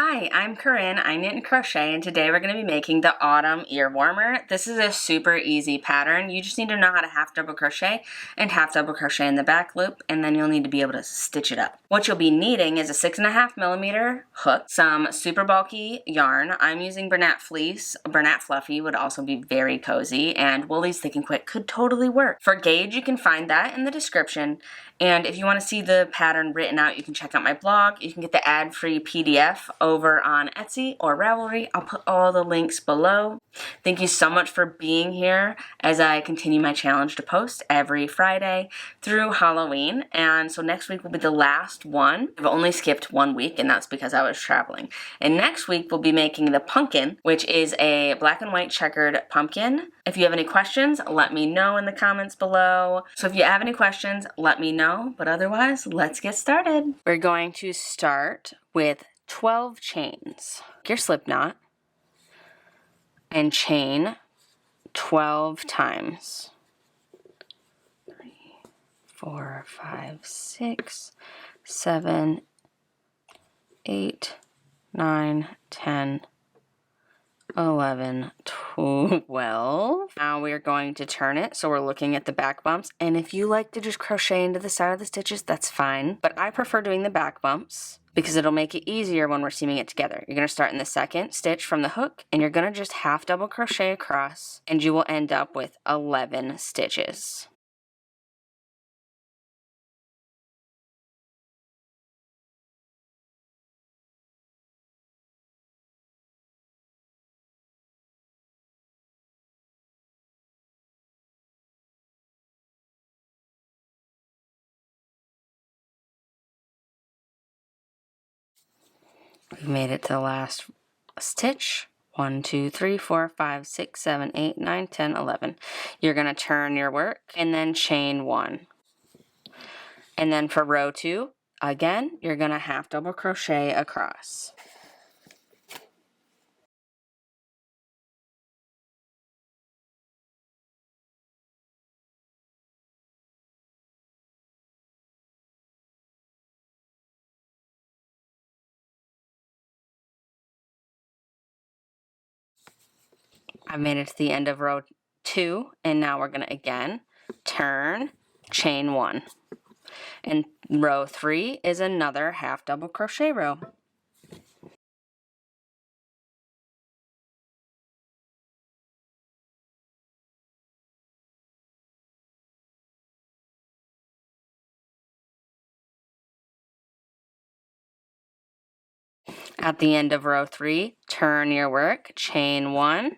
Hi, I'm Corinne. I knit and crochet, and today we're going to be making the autumn ear warmer. This is a super easy pattern. You just need to know how to half double crochet and half double crochet in the back loop, and then you'll need to be able to stitch it up. What you'll be needing is a 6.5mm hook, some super bulky yarn. I'm using Bernat Fleece. Bernat Fluffy would also be very cozy, and Woolies Thick and Quick could totally work. For gauge, you can find that in the description, and if you want to see the pattern written out, you can check out my blog. You can get the ad-free PDF over on Etsy or Ravelry. I'll put all the links below. Thank you so much for being here as I continue my challenge to post every Friday through Halloween. And so next week will be the last one. I've only skipped 1 week, and that's because I was traveling. And next week we'll be making the pumpkin, which is a black and white checkered pumpkin. If you have any questions, let me know in the comments below. So if you have any questions, let me know. But otherwise, let's get started. We're going to start with 12 chains. Take your slip knot and chain 12 times. 3, 4, 5, 6, 7, 8, 9, 10, 11, 12. Now we're going to turn it so we're looking at the back bumps, and if you like to just crochet into the side of the stitches, that's fine, but I prefer doing the back bumps because it'll make it easier when we're seaming it together. You're going to start in the second stitch from the hook, and you're going to just half double crochet across, and you will end up with 11 stitches. We've made it to the last stitch. 1, 2, 3, 4, 5, 6, 7, 8, 9, 10, 11. You're going to turn your work and then chain 1. And then for row 2, again, you're going to half double crochet across. I've made it to the end of row 2, and now we're going to again turn, chain 1. And row 3 is another half double crochet row. At the end of row 3, turn your work, chain 1.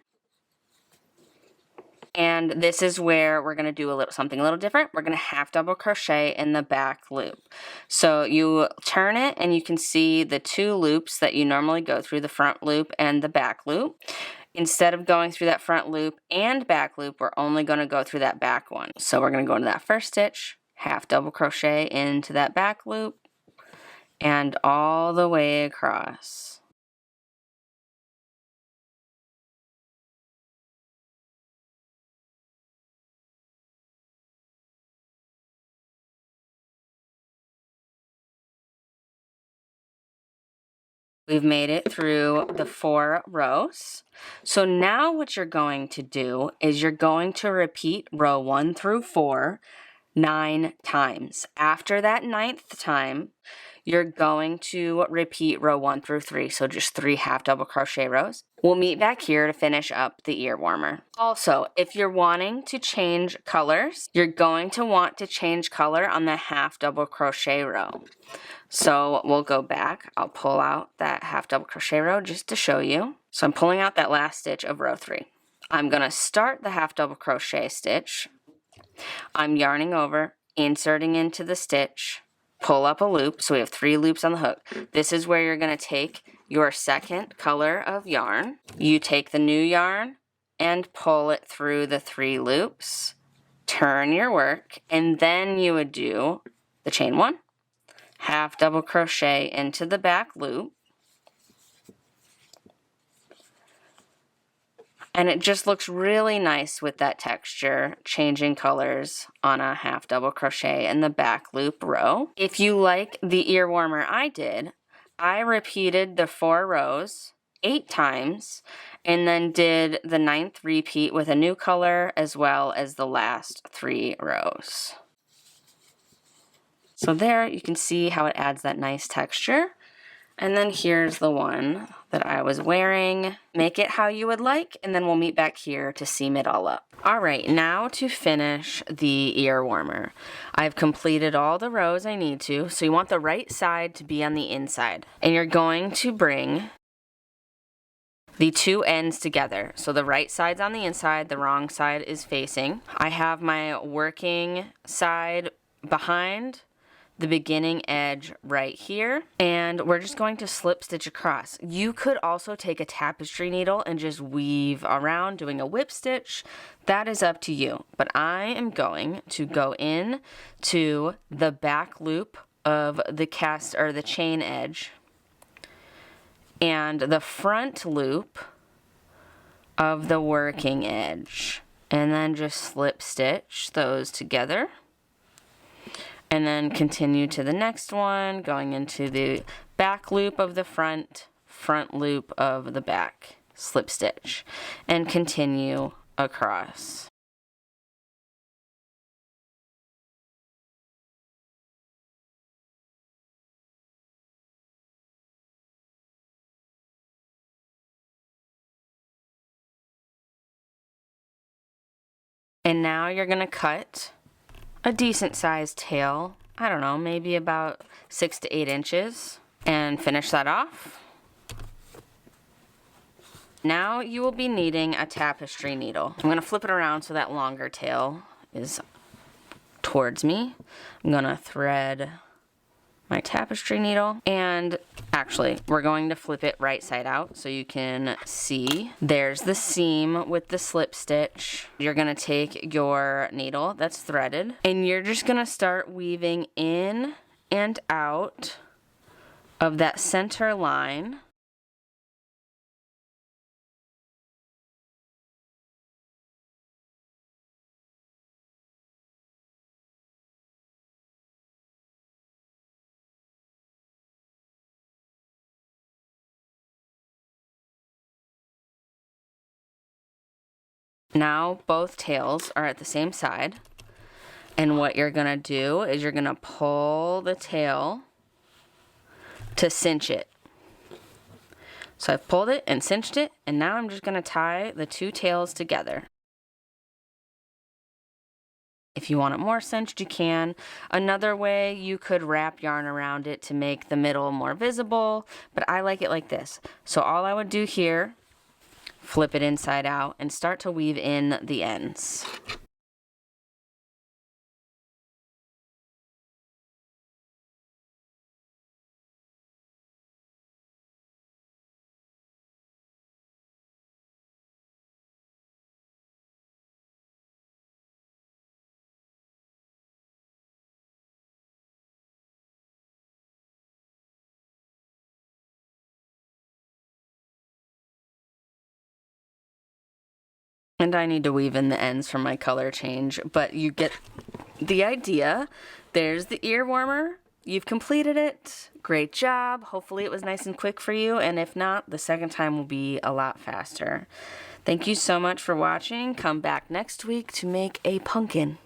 And this is where we're going to do something a little different. We're going to half double crochet in the back loop. So you turn it and you can see the 2 loops that you normally go through, the front loop and the back loop. Instead of going through that front loop and back loop, we're only going to go through that back one. So we're going to go into that first stitch, half double crochet into that back loop, and all the way across. We've made it through the 4 rows. So now what you're going to do is you're going to repeat row 1 through 4 9 times. After that 9th time, you're going to repeat row 1 through 3, so just 3 half double crochet rows. We'll meet back here to finish up the ear warmer. Also, if you're wanting to change colors, you're going to want to change color on the half double crochet row. So we'll go back. I'll pull out that half double crochet row just to show you. So I'm pulling out that last stitch of row 3. I'm going to start the half double crochet stitch. I'm yarning over, inserting into the stitch, pull up a loop, so we have 3 loops on the hook. This is where you're going to take your second color of yarn. You take the new yarn and pull it through the 3 loops, turn your work, and then you would do the chain 1, half double crochet into the back loop, and it just looks really nice with that texture, changing colors on a half double crochet in the back loop row. If you like the ear warmer I did, I repeated the 4 rows 8 times and then did the 9th repeat with a new color as well as the last 3 rows. So there you can see how it adds that nice texture. And then here's the one that I was wearing. Make it how you would like, and then we'll meet back here to seam it all up. All right, now to finish the ear warmer. I've completed all the rows I need to, so you want the right side to be on the inside. And you're going to bring the 2 ends together. So the right side's on the inside, the wrong side is facing. I have my working side behind the beginning edge right here, and we're just going to slip stitch across. You could also take a tapestry needle and just weave around doing a whip stitch. That is up to you, but I am going to go in to the back loop of the cast or the chain edge and the front loop of the working edge, and then just slip stitch those together. And then continue to the next one, going into the back loop of the front loop of the back, slip stitch, and continue across. And now you're going to cut a decent sized tail, I don't know, maybe about 6 to 8 inches, and finish that off. Now you will be needing a tapestry needle. I'm going to flip it around so that longer tail is towards me. I'm going to thread my tapestry needle, and actually we're going to flip it right side out so you can see. There's the seam with the slip stitch. You're going to take your needle that's threaded and you're just going to start weaving in and out of that center line. Now both tails are at the same side, and what you're going to do is you're going to pull the tail to cinch it. So I've pulled it and cinched it, and now I'm just going to tie the 2 tails together. If you want it more cinched, you can. Another way, you could wrap yarn around it to make the middle more visible, but I like it like this. So all I would do here, flip it inside out and start to weave in the ends. And I need to weave in the ends for my color change, but you get the idea. There's the ear warmer. You've completed it. Great job. Hopefully it was nice and quick for you, and if not, the second time will be a lot faster. Thank you so much for watching. Come back next week to make a pumpkin.